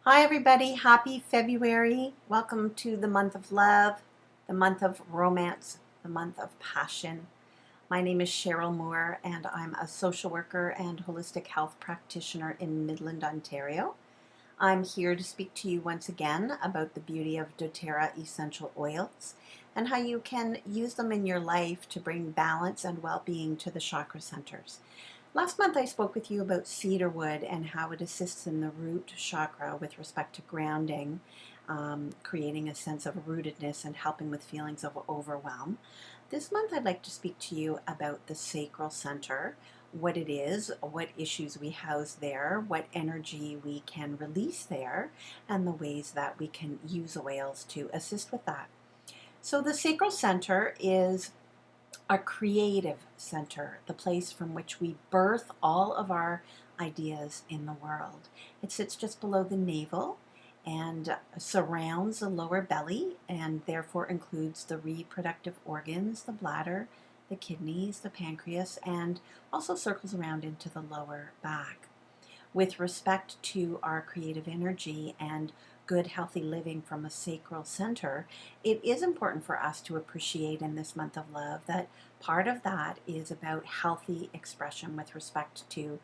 Hi, everybody. Happy February. Welcome to the month of love, the month of romance, the month of passion. My name is Cheryl Moore, and I'm a social worker and holistic health practitioner in Midland, Ontario. I'm here to speak to you once again about the beauty of doTERRA essential oils and how you can use them in your life to bring balance and well-being to the chakra centers. Last month I spoke with you about cedarwood and how it assists in the root chakra with respect to grounding, creating a sense of rootedness and helping with feelings of overwhelm. This month I'd like to speak to you about the sacral center, what it is, what issues we house there, what energy we can release there, and the ways that we can use oils to assist with that. So the sacral center is our creative center, the place from which we birth all of our ideas in the world. It sits just below the navel and surrounds the lower belly and therefore includes the reproductive organs, the bladder, the kidneys, the pancreas, and also circles around into the lower back. With respect to our creative energy and good, healthy living from a sacral center, it is important for us to appreciate in this month of love that part of that is about healthy expression with respect to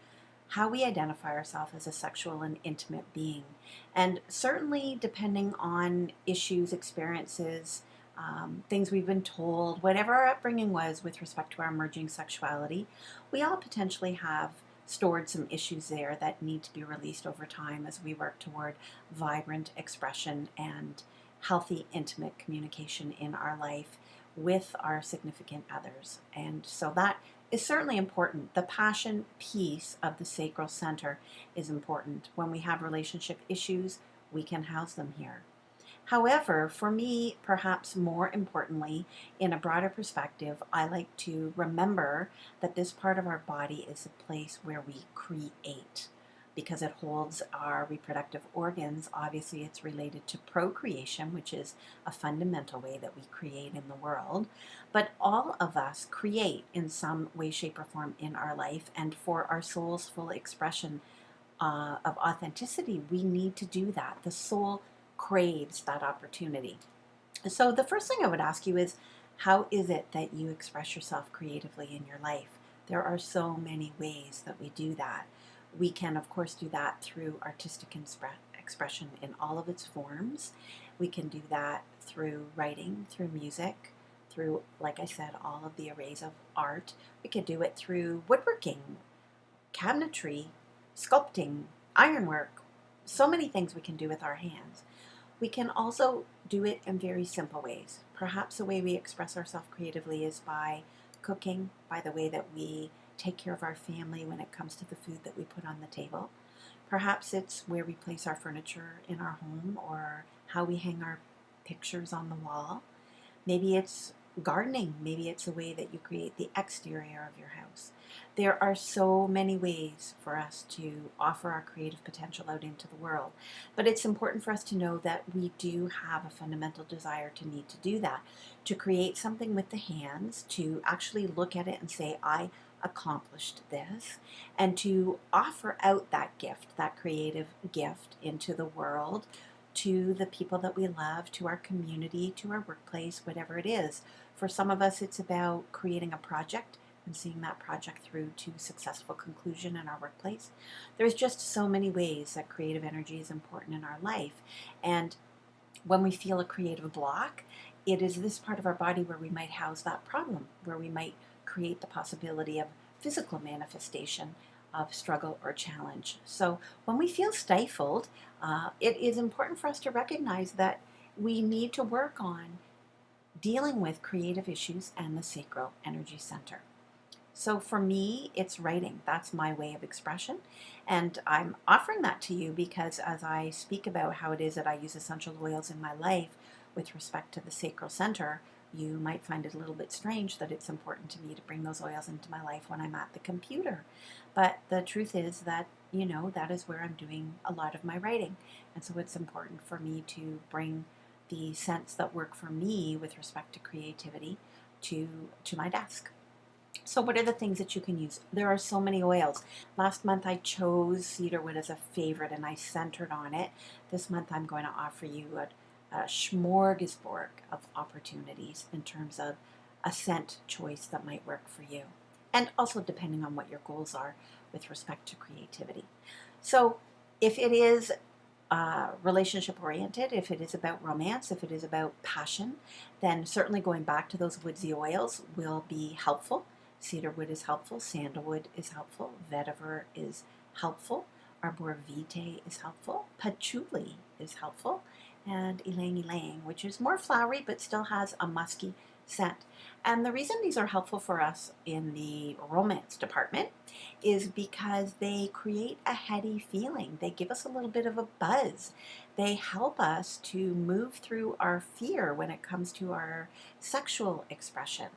how we identify ourselves as a sexual and intimate being. And certainly, depending on issues, experiences, things we've been told, whatever our upbringing was with respect to our emerging sexuality, we all potentially have stored some issues there that need to be released over time as we work toward vibrant expression and healthy, intimate communication in our life with our significant others. And so that is certainly important. The passion piece of the sacral center is important. When we have relationship issues, we can house them here. However, for me, perhaps more importantly, in a broader perspective, I like to remember that this part of our body is a place where we create because it holds our reproductive organs. Obviously, it's related to procreation, which is a fundamental way that we create in the world. But all of us create in some way, shape, or form in our life. And for our soul's full expression of authenticity, we need to do that. The soul craves that opportunity. So the first thing I would ask you is, how is it that you express yourself creatively in your life? There are so many ways that we do that. We can, of course, do that through artistic expression in all of its forms. We can do that through writing, through music, through, like I said, all of the arrays of art. We could do it through woodworking, cabinetry, sculpting, ironwork, so many things we can do with our hands. We can also do it in very simple ways. Perhaps the way we express ourselves creatively is by cooking, by the way that we take care of our family when it comes to the food that we put on the table. Perhaps it's where we place our furniture in our home or how we hang our pictures on the wall. Maybe it's gardening. Maybe it's a way that you create the exterior of your house. There are so many ways for us to offer our creative potential out into the world. But it's important for us to know that we do have a fundamental desire to need to do that, to create something with the hands, to actually look at it and say, I accomplished this, and to offer out that gift, that creative gift into the world, to the people that we love, to our community, to our workplace, whatever it is. For some of us, it's about creating a project and seeing that project through to successful conclusion in our workplace. There's just so many ways that creative energy is important in our life. And when we feel a creative block, it is this part of our body where we might house that problem, where we might create the possibility of physical manifestation of struggle or challenge. So when we feel stifled, it is important for us to recognize that we need to work on dealing with creative issues and the sacral energy center. So for me, it's writing. That's my way of expression. And I'm offering that to you because as I speak about how it is that I use essential oils in my life with respect to the sacral center, you might find it a little bit strange that it's important to me to bring those oils into my life when I'm at the computer. But the truth is that, that is where I'm doing a lot of my writing. And so it's important for me to bring the scents that work for me with respect to creativity to my desk. So what are the things that you can use? There are so many oils. Last month I chose cedarwood as a favorite and I centered on it. This month I'm going to offer you a smorgasbord of opportunities in terms of a scent choice that might work for you. And also depending on what your goals are with respect to creativity. So if it is relationship oriented, if it is about romance, if it is about passion, then certainly going back to those woodsy oils will be helpful. Cedarwood is helpful, sandalwood is helpful, vetiver is helpful, arbor vitae is helpful, patchouli is helpful, and ylang ylang, which is more flowery but still has a musky scent. And the reason these are helpful for us in the romance department is because they create a heady feeling. They give us a little bit of a buzz. They help us to move through our fear when it comes to our sexual expression.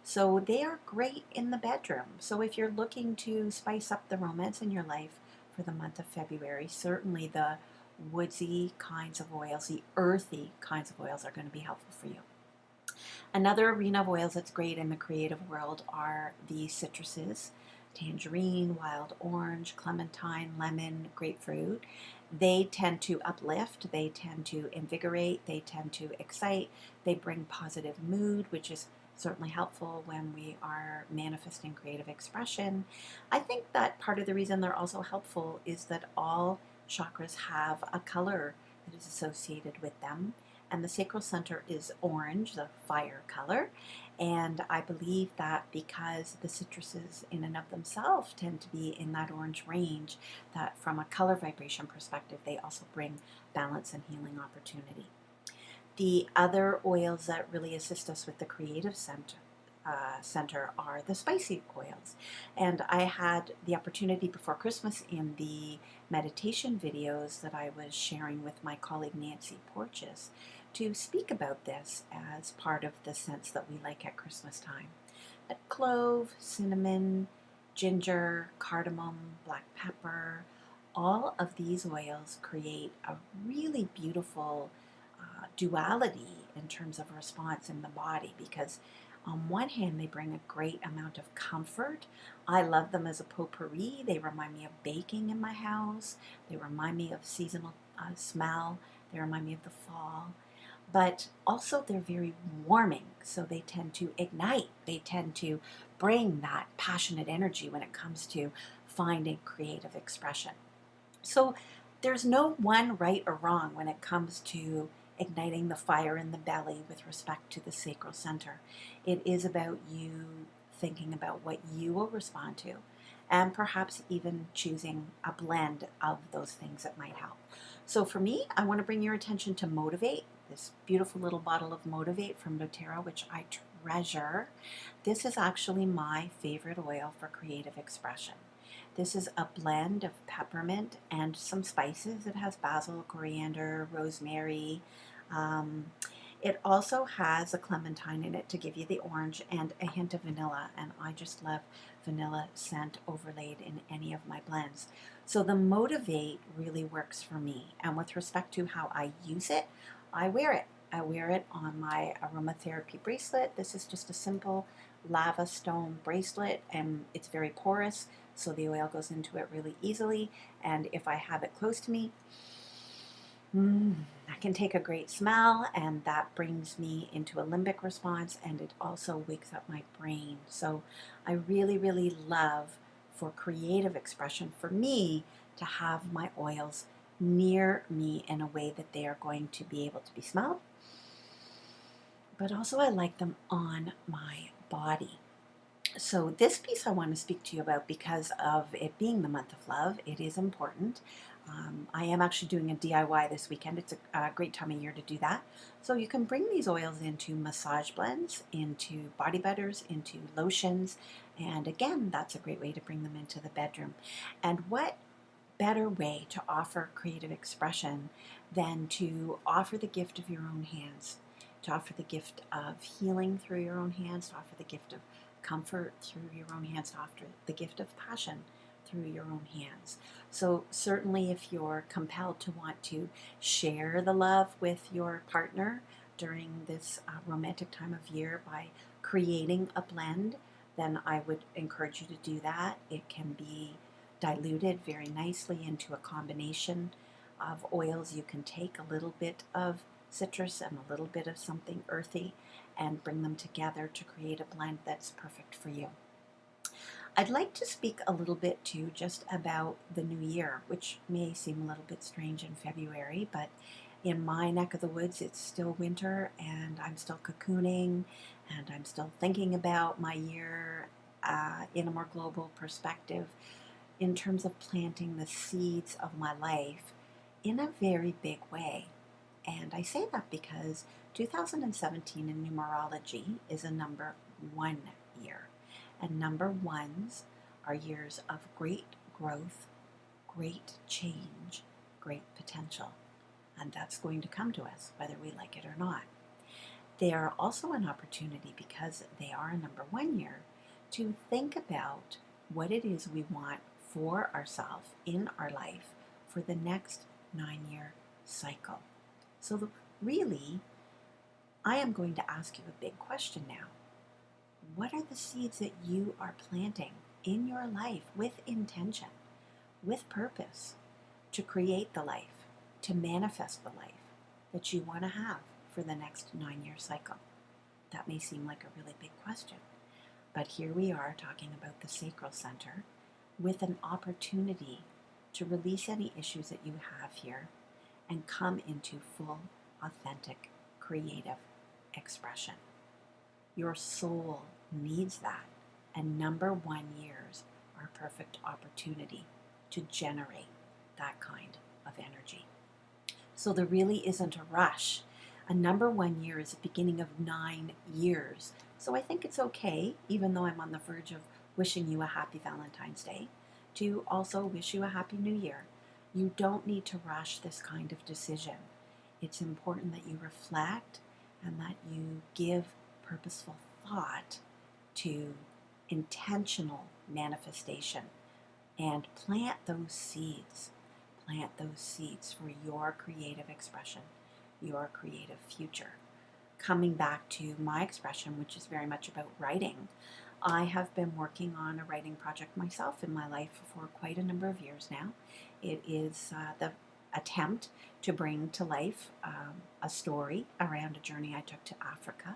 So they are great in the bedroom. So if you're looking to spice up the romance in your life for the month of February, certainly the woodsy kinds of oils, the earthy kinds of oils are going to be helpful for you. Another arena of oils that's great in the creative world are the citruses: tangerine, wild orange, clementine, lemon, grapefruit. They tend to uplift, they tend to invigorate, they tend to excite, they bring positive mood, which is certainly helpful when we are manifesting creative expression. I think that part of the reason they're also helpful is that all chakras have a color that is associated with them. And the sacral center is orange, the fire color. And I believe that because the citruses in and of themselves tend to be in that orange range, that from a color vibration perspective, they also bring balance and healing opportunity. The other oils that really assist us with the creative center are the spicy oils. And I had the opportunity before Christmas in the meditation videos that I was sharing with my colleague Nancy Porches to speak about this as part of the scents that we like at Christmas time. That clove, cinnamon, ginger, cardamom, black pepper, all of these oils create a really beautiful duality in terms of response in the body, because on one hand they bring a great amount of comfort. I love them as a potpourri. They remind me of baking in my house. They remind me of seasonal smell. They remind me of the fall. But also they're very warming, so they tend to ignite. They tend to bring that passionate energy when it comes to finding creative expression. So there's no one right or wrong when it comes to igniting the fire in the belly with respect to the sacral center. It is about you thinking about what you will respond to, and perhaps even choosing a blend of those things that might help. So for me, I want to bring your attention to Motivate, this beautiful little bottle of Motivate from doTERRA, which I treasure. This is actually my favorite oil for creative expression. This is a blend of peppermint and some spices. It has basil, coriander, rosemary. Um, it also has a clementine in it to give you the orange and a hint of vanilla. And I just love vanilla scent overlaid in any of my blends. So the Motivate really works for me. And with respect to how I use it, I wear it. I wear it on my aromatherapy bracelet. This is just a simple lava stone bracelet, and it's very porous, so the oil goes into it really easily. And if I have it close to me, I can take a great smell, and that brings me into a limbic response, and it also wakes up my brain. So I really, really love, for creative expression, for me to have my oils near me in a way that they are going to be able to be smelled, but also I like them on my body. So this piece I want to speak to you about because of it being the month of love. It is important. I am actually doing a DIY this weekend. It's a great time of year to do that. So you can bring these oils into massage blends, into body butters, into lotions, and again, that's a great way to bring them into the bedroom. And what better way to offer creative expression than to offer the gift of your own hands, to offer the gift of healing through your own hands, to offer the gift of comfort through your own hands, to offer the gift of passion through your own hands. So certainly if you're compelled to want to share the love with your partner during this romantic time of year by creating a blend then I would encourage you to do that. It can be diluted very nicely into a combination of oils. You can take a little bit of citrus and a little bit of something earthy and bring them together to create a blend that's perfect for you. I'd like to speak a little bit too just about the new year, which may seem a little bit strange in February, but in my neck of the woods, it's still winter and I'm still cocooning and I'm still thinking about my year in a more global perspective in terms of planting the seeds of my life in a very big way. And I say that because 2017 in numerology is a number 1 year. And number 1s are years of great growth, great change, great potential. And that's going to come to us whether we like it or not. They are also an opportunity, because they are a number 1 year, to think about what it is we want for ourselves in our life for the next 9-year cycle. So really, I am going to ask you a big question now. What are the seeds that you are planting in your life with intention, with purpose, to create the life, to manifest the life that you want to have for the next 9-year cycle? That may seem like a really big question, but here we are talking about the sacral center with an opportunity to release any issues that you have here and come into full, authentic, creative expression. Your soul needs that, and number 1 years are a perfect opportunity to generate that kind of energy. So there really isn't a rush. A number 1 year is the beginning of 9 years. So I think it's okay, even though I'm on the verge of wishing you a happy Valentine's Day, to also wish you a happy New Year. You don't need to rush this kind of decision. It's important that you reflect and that you give purposeful thought to intentional manifestation and plant those seeds. Plant those seeds for your creative expression, your creative future. Coming back to my expression, which is very much about writing, I have been working on a writing project myself in my life for quite a number of years now. It is the attempt to bring to life a story around a journey I took to Africa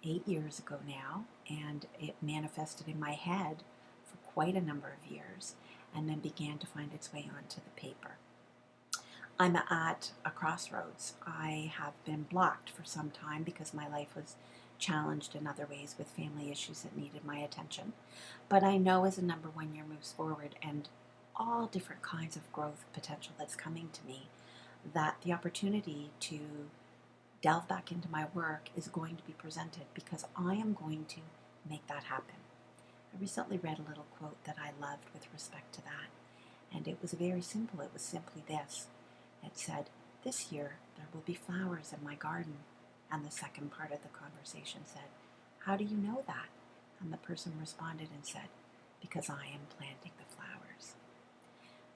8 years ago now, and it manifested in my head for quite a number of years and then began to find its way onto the paper. I'm at a crossroads. I have been blocked for some time because my life was challenged in other ways with family issues that needed my attention. But I know as a number 1 year moves forward and all different kinds of growth potential that's coming to me, that the opportunity to delve back into my work is going to be presented, because I am going to make that happen. I recently read a little quote that I loved with respect to that, and it was very simple. It was simply this. It said, "This year there will be flowers in my garden." And the second part of the conversation said, "How do you know that?" And the person responded and said, "Because I am planting the flowers."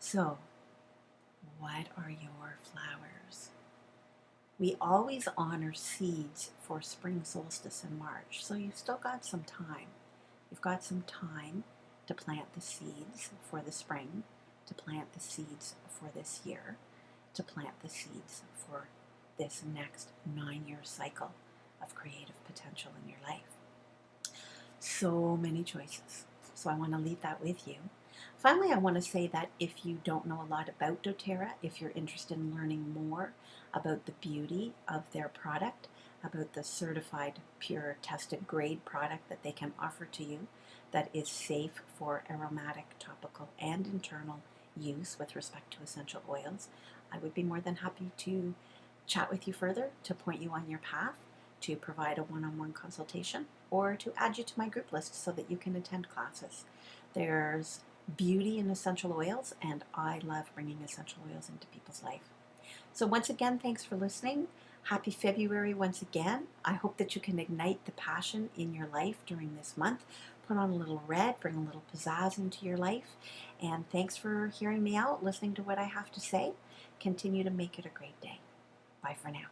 So, what are your flowers? We always honor seeds for spring solstice in March, so you've still got some time. You've got some time to plant the seeds for the spring, to plant the seeds for this year, to plant the seeds for this next 9-year cycle of creative potential in your life. So many choices. So I want to leave that with you. Finally, I want to say that if you don't know a lot about doTERRA, if you're interested in learning more about the beauty of their product, about the certified, pure, tested grade product that they can offer to you that is safe for aromatic, topical, and internal use with respect to essential oils, I would be more than happy to chat with you further, to point you on your path, to provide a one-on-one consultation, or to add you to my group list so that you can attend classes. There's beauty in essential oils, and I love bringing essential oils into people's life. So once again, thanks for listening. Happy February once again. I hope that you can ignite the passion in your life during this month. Put on a little red, bring a little pizzazz into your life. And thanks for hearing me out, listening to what I have to say. Continue to make it a great day. Bye for now.